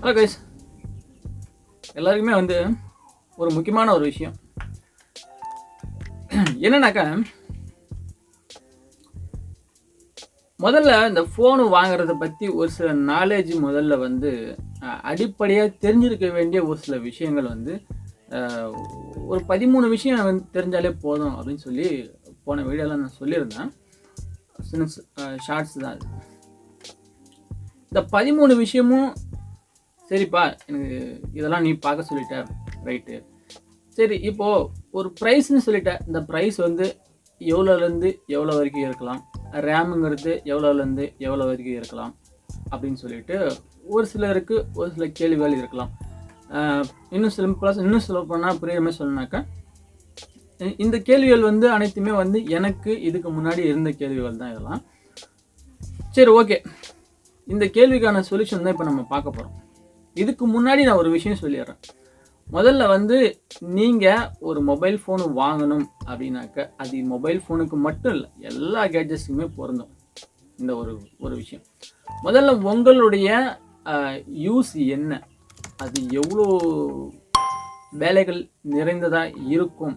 Hello guys, எல்லாருக்குமே ஒரு முக்கியமான ஒரு விஷயம் என்னன்னாக்கா, முதல்ல இந்த ஃபோனு வாங்குறத பற்றி ஒரு சில நாலேஜ் முதல்ல அடிப்படையாக தெரிஞ்சிருக்க வேண்டிய ஒரு சில விஷயங்கள் ஒரு 13 விஷயம் தெரிஞ்சாலே போதும் அப்படின்னு சொல்லி போன வீடியோவில் நான் சொல்லியிருந்தேன். ஷார்ட்ஸ் தான் அது. இந்த 13 விஷயமும் சரிப்பா, எனக்கு இதெல்லாம் நீ பார்க்க சொல்லிட்ட, ரைட்டு. சரி, இப்போது ஒரு ப்ரைஸ்ன்னு சொல்லிட்ட. இந்த ப்ரைஸ் எவ்வளோலேருந்து எவ்வளோ வரைக்கும் இருக்கலாம், ரேமுங்கிறது எவ்வளோலேருந்து எவ்வளோ வரைக்கும் இருக்கலாம் அப்படின்னு சொல்லிட்டு ஒரு சிலருக்கு ஒரு சில கேள்விகள் இருக்கலாம். இன்னும் சொல்ல போனால் புரியுற மாதிரி சொல்லணுனாக்கா, இந்த கேள்விகள் அனைத்துமே எனக்கு இதுக்கு முன்னாடி இருந்த கேள்விகள் தான் இதெல்லாம். சரி, ஓகே. இந்த கேள்விக்கான சொல்யூஷன் தான் இப்போ நம்ம பார்க்க போகிறோம். இதுக்கு முன்னாடி நான் ஒரு விஷயம் சொல்லிடுறேன். முதல்ல நீங்கள் ஒரு மொபைல் ஃபோனு வாங்கணும் அப்படின்னாக்க, அது மொபைல் ஃபோனுக்கு மட்டும் இல்லை, எல்லா கேட்ஜெட்ஸுக்குமே பொருந்தும் இந்த ஒரு விஷயம். முதல்ல உங்களுடைய யூஸ் என்ன, அது எவ்வளோ வேலைகள் நிறைந்ததாக இருக்கும்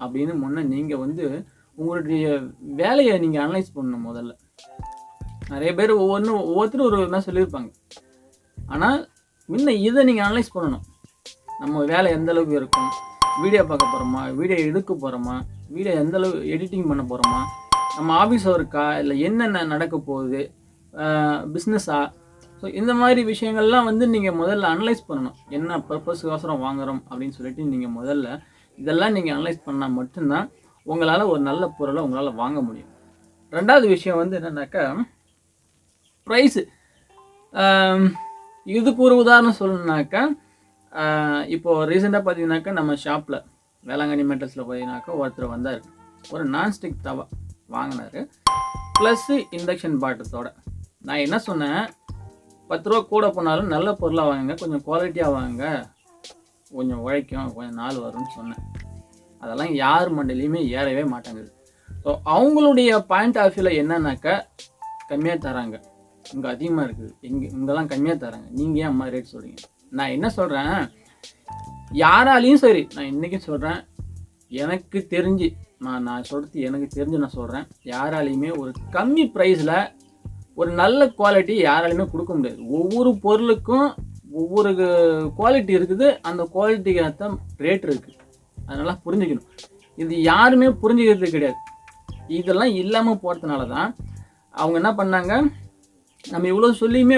அப்படின்னு முன்னே நீங்கள் உங்களுடைய வேலையை நீங்கள் அனலைஸ் பண்ணணும். முதல்ல நிறைய பேர் ஒவ்வொருத்தரும் ஒரு என்ன சொல்லியிருப்பாங்க. ஆனால் முன்ன இதை நீங்கள் அனலைஸ் பண்ணணும். நம்ம வேலை எந்த அளவுக்கு இருக்கும், வீடியோ பார்க்க போகிறோமா, வீடியோ எடுக்க போகிறோமா, வீடியோ எந்த அளவு எடிட்டிங் பண்ண போகிறோமா, நம்ம ஆஃபீஸ் ஒர்க்கா, இல்லை என்னென்ன நடக்க போகுது, பிஸ்னஸா. ஸோ இந்த மாதிரி விஷயங்கள்லாம் நீங்கள் முதல்ல அனலைஸ் பண்ணணும். என்ன பர்பஸ்க்கோசரம் வாங்குகிறோம் அப்படின்னு சொல்லிட்டு நீங்கள் முதல்ல இதெல்லாம் நீங்கள் அனலைஸ் பண்ணால் மட்டும்தான் உங்களால் ஒரு நல்ல பொருளை உங்களால் வாங்க முடியும். ரெண்டாவது விஷயம் என்னென்னாக்கா, ப்ரைஸு. இதுக்கு ஒரு உதாரணம் சொல்லணுன்னாக்கா, இப்போது ரீசெண்டாக பார்த்தீங்கன்னாக்கா, நம்ம ஷாப்பில் வேளாங்கண்ணி மெட்டல்ஸில் பார்த்தீங்கன்னாக்கா ஒருத்தர் வந்தார். ஒரு நான்ஸ்டிக் தவா வாங்கினார், ப்ளஸ்ஸு இண்டக்ஷன் பாட்டத்தோட. நான் என்ன சொன்னேன், 10 ரூபா கூட போனாலும் நல்ல பொருளாக வாங்குங்க, கொஞ்சம் குவாலிட்டியாக வாங்க, கொஞ்சம் உழைக்கும், கொஞ்சம் நாள் வரும்னு சொன்னேன். அதெல்லாம் யார் மண்டலையுமே ஏறவே மாட்டேங்குது. ஸோ அவங்களுடைய பாயிண்ட் ஆஃப் வியூவில் என்னன்னாக்கா, கம்மியாக தராங்க, இங்கே அதிகமாக இருக்குது, இங்கெல்லாம் கம்மியாக தராங்க, நீங்கள் ஏன் அம்மா ரேட் சொல்கிறீங்க. நான் என்ன சொல்கிறேன், யாராலையும் சரி, நான் இன்றைக்கும் சொல்கிறேன், எனக்கு தெரிஞ்சு நான் சொல்கிறது எனக்கு தெரிஞ்சு நான் சொல்கிறேன், யாராலையுமே ஒரு கம்மி ப்ரைஸில் ஒரு நல்ல குவாலிட்டி யாராலையுமே கொடுக்க முடியாது. ஒவ்வொரு பொருளுக்கும் ஒவ்வொரு குவாலிட்டி இருக்குது, அந்த குவாலிட்டிக்கு தான் ரேட் இருக்குது. அதனால் புரிஞ்சுக்கணும். இது யாருமே புரிஞ்சுக்கிறது கிடையாது. இதெல்லாம் இல்லாமல் போகிறதுனால தான் அவங்க என்ன பண்ணாங்க, நம்ம இவ்வளோ சொல்லியுமே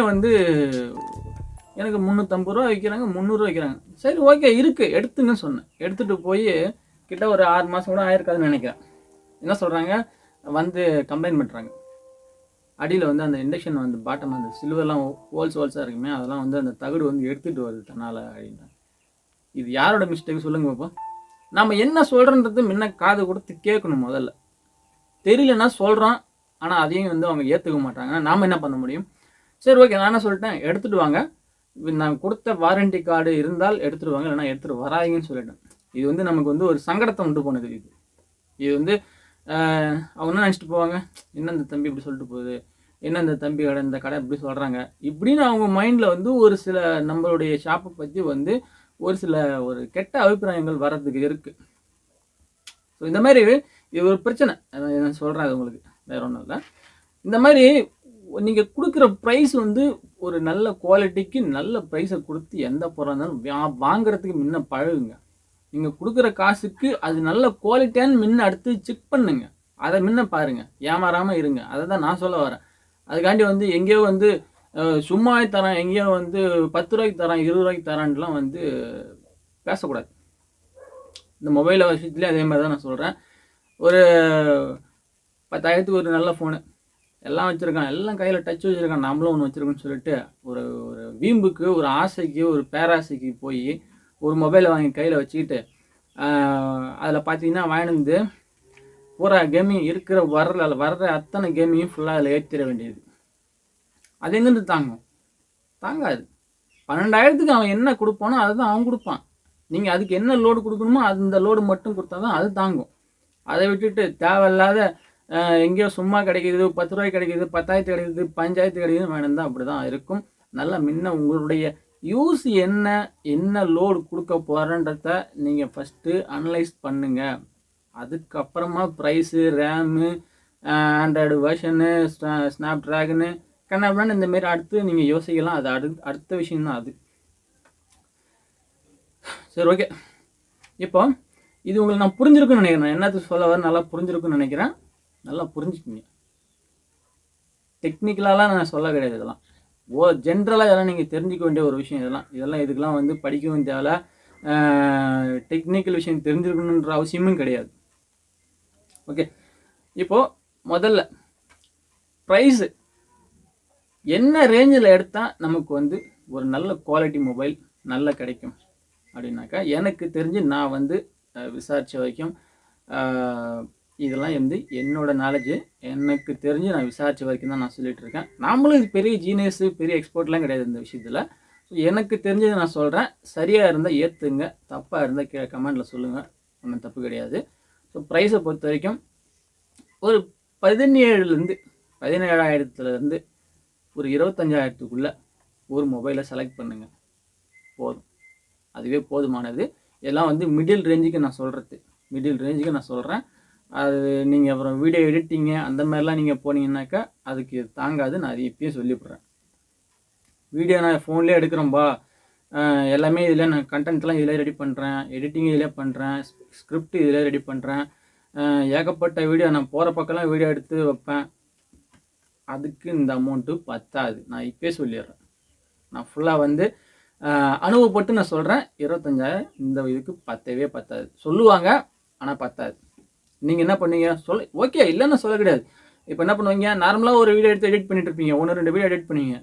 எனக்கு 350 ரூபா வைக்கிறாங்க, 300 வைக்கிறாங்க. சரி, ஓகே, இருக்குது, எடுத்துங்கன்னு சொன்னேன். எடுத்துகிட்டு போய் கிட்ட ஒரு 6 மாதம் கூட ஆயிருக்காதுன்னு நினைக்கிறேன். என்ன சொல்கிறாங்க, கம்ப்ளைண்ட் பண்ணுறாங்க. அடியில் அந்த இண்டக்ஷன் பாட்டம் அந்த சில்வர்லாம் ஹோல்ஸாக இருக்குமே, அதெல்லாம் அந்த தகடு எடுத்துகிட்டு வருது தன்னால் அப்படின்றாங்க. இது யாரோட மிஸ்டேக் சொல்லுங்க பாப்போம். நம்ம என்ன சொல்கிறன்றது முன்ன காது கொடுத்து கேட்கணும். முதல்ல தெரியலன்னா சொல்கிறோம், ஆனால் அதையும் அவங்க ஏற்றுக்க மாட்டாங்க. நாம் என்ன பண்ண முடியும். சரி, ஓகே, நான் என்ன சொல்லிட்டேன், எடுத்துகிட்டு வாங்க, நான் கொடுத்த வாரண்டி கார்டு இருந்தால் எடுத்துகிட்டு வாங்க, இல்லைனா எடுத்துகிட்டு வராதிங்கன்னு சொல்லிட்டேன். இது நமக்கு ஒரு சங்கடத்தை உண்டு போனது. இது அவங்க என்ன நினச்சிட்டு போவாங்க, என்ன இந்த தம்பி இப்படி சொல்லிட்டு போகுது, என்ன இந்த தம்பி கடை, இந்த கடை இப்படி சொல்கிறாங்க இப்படின்னு அவங்க மைண்டில் ஒரு சில நம்மளுடைய ஷாப்பை பற்றி ஒரு சில ஒரு கெட்ட அபிப்பிராயங்கள் வர்றதுக்கு இருக்குது. ஸோ இந்த மாதிரி இது ஒரு பிரச்சனை. நான் சொல்கிறேன், அது உங்களுக்கு வேறு ஒன்றும் இல்லை. இந்த மாதிரி நீங்கள் கொடுக்குற ப்ரைஸ் ஒரு நல்ல குவாலிட்டிக்கு நல்ல ப்ரைஸை கொடுத்து எந்த பொருளாக இருந்தாலும் வாங்குறதுக்கு முன்ன பழகுங்க. நீங்கள் கொடுக்குற காசுக்கு அது நல்ல குவாலிட்டியான்னு முன்ன அடுத்து செக் பண்ணுங்க, அதை முன்ன பாருங்கள், ஏமாறாமல் இருங்க. அதை தான் நான் சொல்ல வரேன். அதுக்காண்டி எங்கேயோ சும்மாவே தரேன், எங்கேயோ 10 ரூபாய்க்கு தரேன், 20 ரூபாய்க்கு தரான்லாம் பேசக்கூடாது. இந்த மொபைல் விஷயத்துலேயே அதே மாதிரி தான் நான் சொல்கிறேன். ஒரு 10,000க்கு ஒரு நல்ல ஃபோனு எல்லாம் வச்சுருக்கான், எல்லாம் கையில் டச் வச்சுருக்கான், நம்மளும் ஒன்று வச்சுருக்கோன்னு சொல்லிட்டு ஒரு வீம்புக்கு, ஒரு ஆசைக்கு, ஒரு பேராசைக்கு போய் ஒரு மொபைலை வாங்கி கையில் வச்சுக்கிட்டு அதில் பார்த்தீங்கன்னா வாங்கினது பூரா கேமிங் இருக்கிற வர்ற அத்தனை கேமையும் ஃபுல்லாக அதில் ஏற்றிட வேண்டியது. அது எங்கேருந்து தாங்காது. 12,000க்கு அவன் என்ன கொடுப்பானோ அதை தான் அவன் கொடுப்பான். நீங்கள் அதுக்கு என்ன லோடு கொடுக்கணுமோ அந்த லோடு மட்டும் கொடுத்தா தான் அது தாங்கும். அதை விட்டுட்டு தேவையில்லாத எங்கேயோ சும்மா கிடைக்கிது, 10 ரூபாய்க்கு கிடைக்கிது, 10,000 கிடைக்கிது, 5,000 கிடைக்குது வேணும் தான். அப்படி தான் இருக்கும். நல்லா முன்ன உங்களுடைய யூஸ் என்ன லோடு கொடுக்க போகிறன்றத நீங்கள் ஃபஸ்ட்டு அனலைஸ் பண்ணுங்கள். அதுக்கப்புறமா price, RAM, Android version, Snapdragon கண்ணாபின்னு இந்தமாரி அடுத்து நீங்கள் யோசிக்கலாம். அது அடுத்த விஷயம்தான் அது. சரி, ஓகே. இப்போ இது உங்களுக்கு நான் புரிஞ்சிருக்குன்னு நினைக்கிறேன். என்னத்துக்கு சொல்ல வர நல்லா புரிஞ்சிருக்குன்னு நினைக்கிறேன். நல்லா புரிஞ்சுக்கிங்க. டெக்னிக்கலாலாம் நான் சொல்ல கிடையாது. இதெல்லாம் ஜென்ரலாக இதெல்லாம் நீங்கள் தெரிஞ்சிக்க வேண்டிய ஒரு விஷயம். இதெல்லாம் இதுக்கெல்லாம் வந்து படிக்கவும் தேவை, டெக்னிக்கல் விஷயம் தெரிஞ்சிருக்கணுன்ற அவசியமும் கிடையாது. ஓகே, இப்போது முதல்ல ப்ரைஸு என்ன ரேஞ்சில் எடுத்தால் நமக்கு வந்து ஒரு நல்ல குவாலிட்டி மொபைல் நல்லா கிடைக்கும் அப்படின்னாக்கா, எனக்கு தெரிஞ்சு நான் வந்து விசாரித்த வரைக்கும் இதெல்லாம் வந்து என்னோடய நாலேஜு, எனக்கு தெரிஞ்சு நான் விசாரித்த வரைக்கும் தான் நான் சொல்லிகிட்டு இருக்கேன். நாமளும் இது பெரிய ஜீனியஸு, பெரிய எக்ஸ்பர்ட்லாம் கிடையாது இந்த விஷயத்தில். ஸோ எனக்கு தெரிஞ்சதை நான் சொல்கிறேன். சரியாக இருந்தால் ஏற்றுங்க, தப்பாக இருந்தால் கீழே கமெண்டில் சொல்லுங்கள், ஒன்றும் தப்பு கிடையாது. ஸோ ப்ரைஸை பொறுத்த வரைக்கும் ஒரு 17,000 ஒரு 25,000க்குள்ளே ஒரு மொபைலை செலக்ட் பண்ணுங்கள், போதும். அதுவே போதுமானது. இதெல்லாம் வந்து மிடில் ரேஞ்சுக்கு நான் சொல்கிறேன். அது நீங்கள் அப்புறம் வீடியோ எடிட்டிங்கு அந்த மாதிரிலாம் நீங்கள் போனீங்கன்னாக்கா அதுக்கு தாங்காது. நான் அது இப்பயே சொல்லிவிட்றேன். வீடியோ நான் ஃபோன்லேயே எடுக்கிறேன்பா, எல்லாமே இதில் நான் கண்டென்ட்லாம் இதில் ரெடி பண்ணுறேன், எடிட்டிங் இதில் பண்ணுறேன், ஸ்கிரிப்ட் இதில் ரெடி பண்ணுறேன், ஏகப்பட்ட வீடியோ நான் போகிற பக்கம்லாம் வீடியோ எடுத்து வைப்பேன். அதுக்கு இந்த அமௌண்ட்டு பத்தாது. நான் இப்பயே சொல்லிடுறேன். நான் ஃபுல்லாக வந்து அனுபவப்பட்டு நான் சொல்கிறேன். 25,000 இந்த இதுக்கு பத்தாது. சொல்லுவாங்க, ஆனால் பத்தாது. நீங்கள் என்ன பண்ணுவீங்க? ஓகே இல்லைன்னு சொல்ல கிடையாது. இப்போ என்ன பண்ணுவீங்க? நார்மலாக ஒரு வீடியோ எடுத்து எடிட் பண்ணிட்டு இருப்பீங்க, 1-2 வீடியோ எடிட் பண்ணுவீங்க.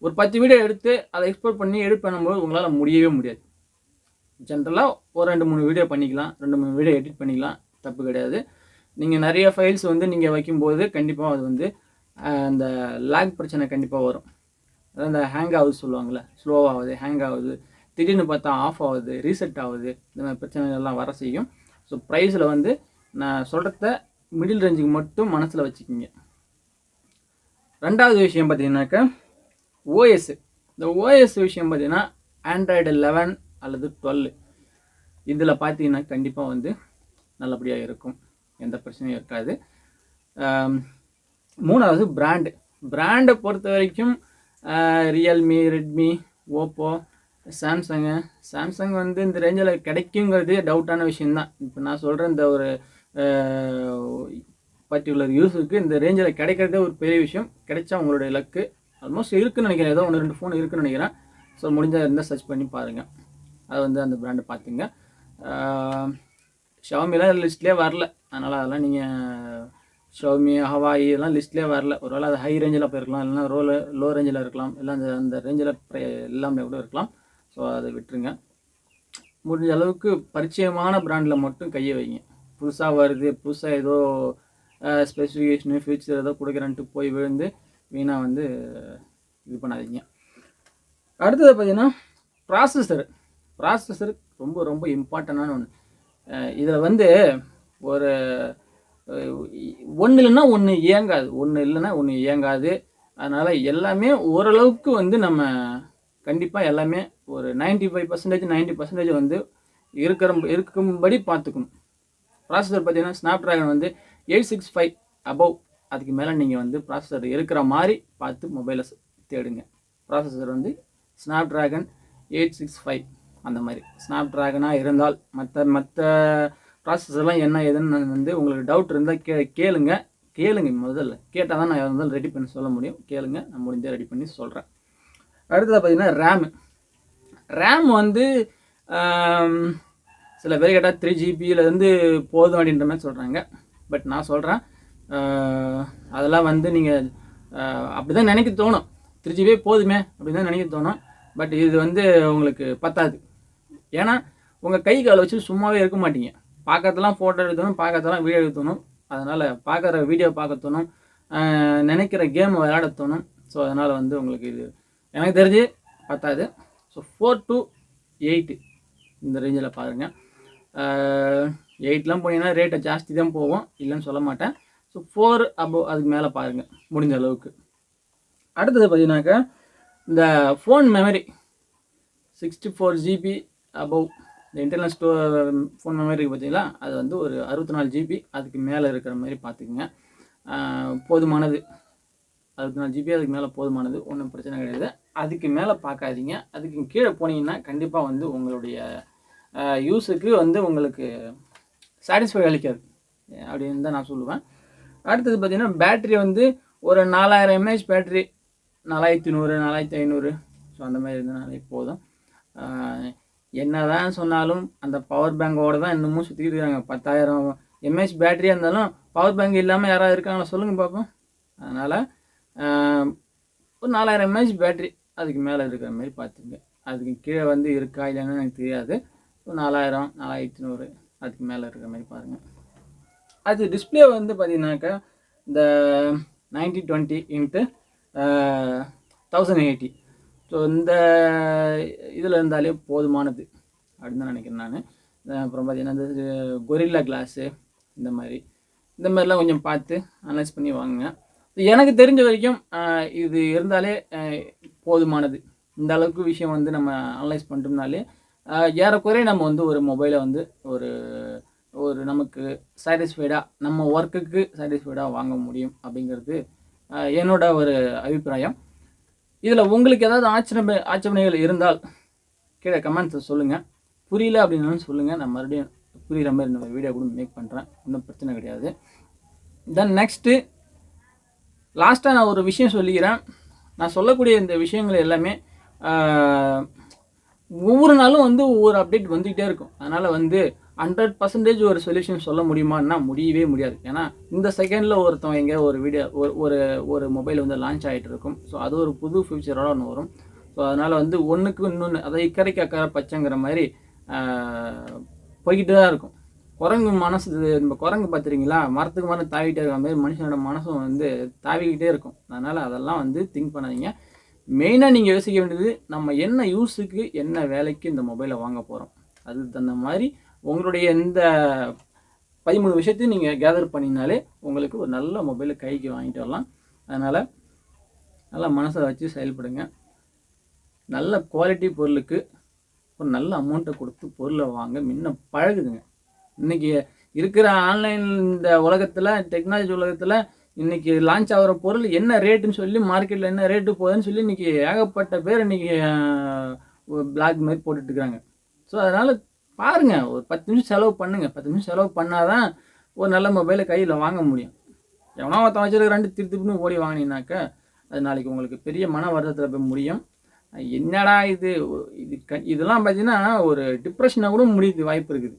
ஒரு 10 வீடியோ எடுத்து அதை எக்ஸ்போர்ட் பண்ணி எடிட் பண்ணும்போது உங்களால் முடியவே முடியாது. ஜென்ரலாக ஒரு 2-3 வீடியோ பண்ணிக்கலாம், 2-3 வீடியோ எடிட் பண்ணிக்கலாம், தப்பு கிடையாது. நீங்கள் நிறைய ஃபைல்ஸ் வந்து நீங்கள் வைக்கும்போது கண்டிப்பாக அது வந்து அந்த லேக் பிரச்சனை கண்டிப்பாக வரும். அதாவது இந்த ஹேங் ஆகுது சொல்லுவாங்கள்ல, ஸ்லோவாகுது, ஹேங் ஆகுது, திடீர்னு பார்த்தா ஆஃப் ஆகுது, ரீசெட் ஆகுது, இந்த மாதிரி பிரச்சனைகள்லாம் வர செய்யும். ஸோ ப்ரைஸில் வந்து நான் சொல்கிறத மிடில் ரேஞ்சுக்கு மட்டும் மனசில் வச்சுக்கிங்க. ரெண்டாவது விஷயம் பார்த்தீங்கன்னாக்கா ஓஎஸ். இந்த ஓஎஸ் விஷயம் பார்த்தீங்கன்னா ஆண்ட்ராய்டு 11 அல்லது 12 இதில் பார்த்தீங்கன்னா கண்டிப்பாக வந்து நல்லபடியாக இருக்கும், எந்த பிரச்சனையும் இருக்காது. மூணாவது பிராண்டை பொறுத்த வரைக்கும் ரியல்மி, ரெட்மி, ஓப்போ, சாம்சங் வந்து இந்த ரேஞ்சில் கிடைக்குங்கிறது டவுட்டான விஷயந்தான். இப்போ நான் சொல்கிறேன், இந்த ஒரு பர்டிகுலர் யூஸுக்கு இந்த ரேஞ்சில் கிடைக்கிறதே ஒரு பெரிய விஷயம். கிடைச்சா உங்களுடைய லக்கு. ஆல்மோஸ்ட் இருக்குதுன்னு நினைக்கிறேன், ஏதோ 1-2 ஃபோன் இருக்குதுன்னு நினைக்கிறேன். ஸோ முடிஞ்சால் இருந்தால் சர்ச் பண்ணி பாருங்கள். அது வந்து அந்த பிராண்டை பார்த்துங்க. ஷாமிலாம் லிஸ்ட்லேயே வரல, அதனால் அதெல்லாம் நீங்கள் ஷாமி, ஹவாயி இதெல்லாம் லிஸ்ட்லேயே வரல. ஒருவேளை அது ஹை ரேஞ்சில் போயிருக்கலாம், இல்லைனா லோ ரேஞ்சில் இருக்கலாம், இல்லை அந்த ரேஞ்சில் எல்லாமே கூட இருக்கலாம். ஸோ அதை விட்டுருங்க. முடிஞ்ச அளவுக்கு பரிச்சயமான பிராண்டில் மட்டும் கையை வைங்க. புதுசாக வருது, புதுசாக ஏதோ ஸ்பெசிஃபிகேஷனு ஃபியூச்சர் ஏதோ கொடுக்குறேன்ட்டு போய் விழுந்து வீணாக வந்து இது பண்ணாதீங்க. அடுத்தது பார்த்தீங்கன்னா ப்ராசஸர் ரொம்ப ரொம்ப இம்பார்ட்டண்டான ஒன்று. இதில் வந்து ஒரு ஒன்று இல்லைன்னா ஒன்று இயங்காது. அதனால் எல்லாமே ஓரளவுக்கு வந்து நம்ம கண்டிப்பாக எல்லாமே ஒரு 95%, 90% வந்து இருக்கும்படி பார்த்துக்கணும். ப்ராசஸர் பார்த்தீங்கன்னா ஸ்னாப் ட்ராகன் வந்து 865 அபவ், அதுக்கு மேலே நீங்கள் வந்து ப்ராசஸர் இருக்கிற மாதிரி பார்த்து மொபைலை தேடுங்க. ப்ராசஸர் வந்து ஸ்னாப் ட்ராகன் 865 அந்த மாதிரி ஸ்னாப் ட்ராகனாக இருந்தால், மற்ற ப்ராசஸர்லாம் என்ன ஏதுன்னு வந்து உங்களுக்கு டவுட் இருந்தால் கேளுங்க. முதல்ல கேட்டால் தான் நான் இருந்தாலும் ரெடி பண்ணி சொல்ல முடியும். கேளுங்க, நான் முடிஞ்சால் ரெடி பண்ணி சொல்கிறேன். அடுத்தது பார்த்தீங்கன்னா ரேம் வந்து சில பேர் கேட்டால் 3GB போதும் அப்படின்ற மாதிரி சொல்கிறாங்க. பட் நான் சொல்கிறேன், அதெல்லாம் வந்து நீங்கள் அப்படி தான் நினைக்க தோணும். 3GB போதுமே அப்படின்னு தான் நினைக்க தோணும். பட் இது வந்து உங்களுக்கு பத்தாது. ஏன்னா உங்கள் கை காலை வச்சு சும்மாவே இருக்க மாட்டீங்க. பார்க்கறதெல்லாம் ஃபோட்டோ எடுக்கணும், பார்க்கறதெல்லாம் வீடியோ எடுக்கணும். அதனால் பார்க்குற வீடியோ பார்க்க தோணும், நினைக்கிற கேம் விளையாட தோணும். ஸோ அதனால் வந்து உங்களுக்கு இது எனக்கு தெரிஞ்சு பத்தாது. ஸோ 4 to 8 இந்த ரேஞ்சில் பாருங்கள். 8லாம் போனீங்கன்னா ரேட்டை ஜாஸ்தி தான் போகும், இல்லைன்னு சொல்ல மாட்டேன். ஸோ 4 அபவ் அதுக்கு மேலே பாருங்கள் முடிஞ்ச அளவுக்கு. அடுத்தது பார்த்தீங்கன்னாக்கா இந்த ஃபோன் 64 ஜிபி அபவ் இந்த இன்டர்னல் ஃபோன் மெமரி இருக்குது பார்த்தீங்களா, அது வந்து ஒரு 64 ஜிபி அதுக்கு மேலே இருக்கிற மாதிரி பார்த்துக்குங்க. போதுமானது. 64 ஜிபி அதுக்கு மேலே போதுமானது, ஒன்றும் பிரச்சனை கிடையாது. அதுக்கு மேலே பார்க்காதீங்க. அதுக்கு கீழே போனீங்கன்னா கண்டிப்பாக வந்து உங்களுடைய யூஸுக்கு வந்து உங்களுக்கு சாட்டிஸ்ஃபை அளிக்காது அப்படின்னு தான் நான் சொல்லுவேன். அடுத்தது பார்த்திங்கன்னா பேட்ரி வந்து ஒரு 4000 mAh பேட்ரி, 4100 4500 ஸோ அந்த மாதிரி இருந்தனாலே போதும். என்ன தான் சொன்னாலும் அந்த பவர் பேங்கோடு தான் இன்னமும் சுற்றிட்டு இருக்காங்க. 10,000 mAh பேட்டரியாக இருந்தாலும் பவர் பேங்க் இல்லாமல் யாராவது இருக்காங்களா சொல்லுங்கள் பார்ப்போம். அதனால் ஒரு 4000 mAh பேட்ரி அதுக்கு மேலே இருக்கிற மாதிரி பார்த்துங்க. அதுக்கு கீழே வந்து இருக்கா இல்லைன்னு எனக்கு தெரியாது. 4000 4100 அதுக்கு மேலே இருக்கிற மாதிரி பாருங்கள். அது டிஸ்பிளே வந்து பார்த்தீங்கன்னாக்கா இந்த 9020 இன்ட்டு 1080. ஸோ இந்த இதில் இருந்தாலே போதுமானது அப்படின்னு தான் நினைக்கிறேன் நான். அப்புறம் பார்த்தீங்கன்னா இந்த கொரில்லா கிளாஸு இந்த மாதிரிலாம் கொஞ்சம் பார்த்து அனலைஸ் பண்ணி வாங்குங்க. எனக்கு தெரிஞ்ச வரைக்கும் இது இருந்தாலே போதுமானது. இந்த அளவுக்கு விஷயம் வந்து நம்ம அனலைஸ் பண்ணிட்டோம்னாலே ஏறக்குறைய நம்ம வந்து ஒரு மொபைலை வந்து ஒரு ஒரு நமக்கு சாட்டிஸ்ஃபைடாக நம்ம ஒர்க்குக்கு சாட்டிஸ்ஃபைடாக வாங்க முடியும் அப்படிங்கிறது என்னோட ஒரு அபிப்பிராயம். இதில் உங்களுக்கு ஏதாவது ஆட்சேபனைகள் இருந்தால் கீழே கமெண்ட்ஸில் சொல்லுங்கள். புரியல அப்படின்னாலும் சொல்லுங்கள், நான் மறுபடியும் புரிகிற மாதிரி நம்ம வீடியோ கூட மேக் பண்ணுறேன், ஒன்றும் பிரச்சனை கிடையாது. தென் நெக்ஸ்ட்டு லாஸ்ட்டாக நான் ஒரு விஷயம் சொல்லிக்கிறேன். நான் சொல்லக்கூடிய இந்த விஷயங்கள் எல்லாமே ஒவ்வொரு நாளும் வந்து ஒவ்வொரு அப்டேட் வந்துக்கிட்டே இருக்கும். அதனால் வந்து 100% ஒரு சொல்யூஷன் சொல்ல முடியுமான்னா முடியவே முடியாது. ஏன்னா இந்த செகண்டில் ஒருத்தவங்க எங்கே ஒரு வீடியோ ஒரு மொபைல் வந்து லான்ச் ஆகிட்டு இருக்கும். ஸோ அது ஒரு புது ஃபியூச்சரோட ஒன்று வரும். ஸோ அதனால் வந்து ஒன்றுக்கு இன்னொன்று அதை இக்கரைக்கு அக்கறை பச்சைங்கிற மாதிரி போய்கிட்டு தான் இருக்கும். குரங்கு மனசு, நம்ம குரங்கு பார்த்துருக்கீங்களா, மரத்துக்கு மரம் தாவிக்கிட்டே இருக்கிற மாதிரி மனுஷனோட மனசும் வந்து தாவிக்கிட்டே இருக்கும். அதனால் அதெல்லாம் வந்து திங்க் பண்ணாதீங்க. மெயினாக நீங்கள் யோசிக்க வேண்டியது நம்ம என்ன யூஸுக்கு என்ன வேலைக்கு இந்த மொபைலை வாங்க போகிறோம். அதுக்கு தகுந்த மாதிரி உங்களுடைய இந்த 13 விஷயத்தையும் நீங்கள் கேதர் பண்ணினாலே உங்களுக்கு ஒரு நல்ல மொபைலை கைக்கு வாங்கிட்டு வரலாம். அதனால் நல்லா மனசை வச்சு செயல்படுங்க. நல்ல குவாலிட்டி பொருளுக்கு ஒரு நல்ல அமௌண்ட்டை கொடுத்து பொருளை வாங்க முன்ன பழகுதுங்க. இன்றைக்கி இருக்கிற ஆன்லைன் இந்த உலகத்தில், டெக்னாலஜி உலகத்தில் இன்றைக்கி லான்ச் ஆகிற பொருள் என்ன ரேட்டுன்னு சொல்லி மார்க்கெட்டில் என்ன ரேட்டு போகுதுன்னு சொல்லி இன்றைக்கி ஏகப்பட்ட பேர் இன்றைக்கி பிளாக் மாதிரி போட்டுட்ருக்குறாங்க. ஸோ அதனால் பாருங்கள், ஒரு 10 நிமிஷம் செலவு பண்ணுங்கள். 10 நிமிஷம் செலவு பண்ணால் தான் ஒரு நல்ல மொபைலை கையில் வாங்க முடியும். எவனோ ஒருத்தன் வச்சுருக்கிறான்ட்டு திருப்பின்னு ஓடி வாங்கினீங்கனாக்கா அது நாளைக்கு உங்களுக்கு பெரிய மன வருத்தத்தில் போய் முடியும். என்னடா இதெல்லாம் பார்த்தீங்கன்னா ஒரு டிப்ரெஷனாக கூட முடியுது வாய்ப்பு இருக்குது.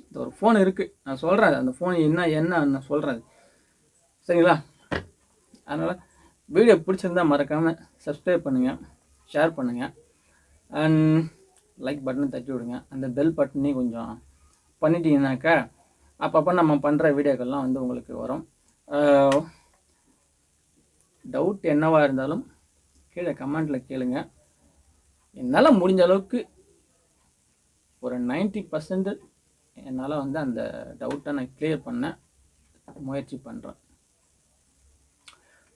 இந்த ஒரு ஃபோன் இருக்குது, நான் சொல்கிறேன் அந்த ஃபோன் என்ன நான் சொல்கிறேன் சரிங்களா. அதனால் வீடியோ பிடிச்சிருந்தா மறக்காமல் சப்ஸ்கிரைப் பண்ணுங்கள், ஷேர் பண்ணுங்கள், அண்ட் லைக் பட்டனை தட்டி விடுங்க. அந்த பெல் பட்டனையும் கொஞ்சம் பண்ணிட்டீங்கன்னாக்கா அப்பப்போ நம்ம பண்ணுற வீடியோக்கள்லாம் வந்து உங்களுக்கு வரும். டவுட் என்னவாக இருந்தாலும் கீழே கமெண்ட்டில் கேளுங்க. என்னால் முடிஞ்ச அளவுக்கு ஒரு 90% என்னால் வந்து அந்த டவுட்டை நான் கிளியர் பண்ண முயற்சி பண்ணுறேன்.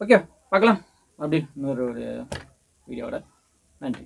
ஓகே, பார்க்கலாம் அப்படி இன்னொரு வீடியோவோட. நன்றி.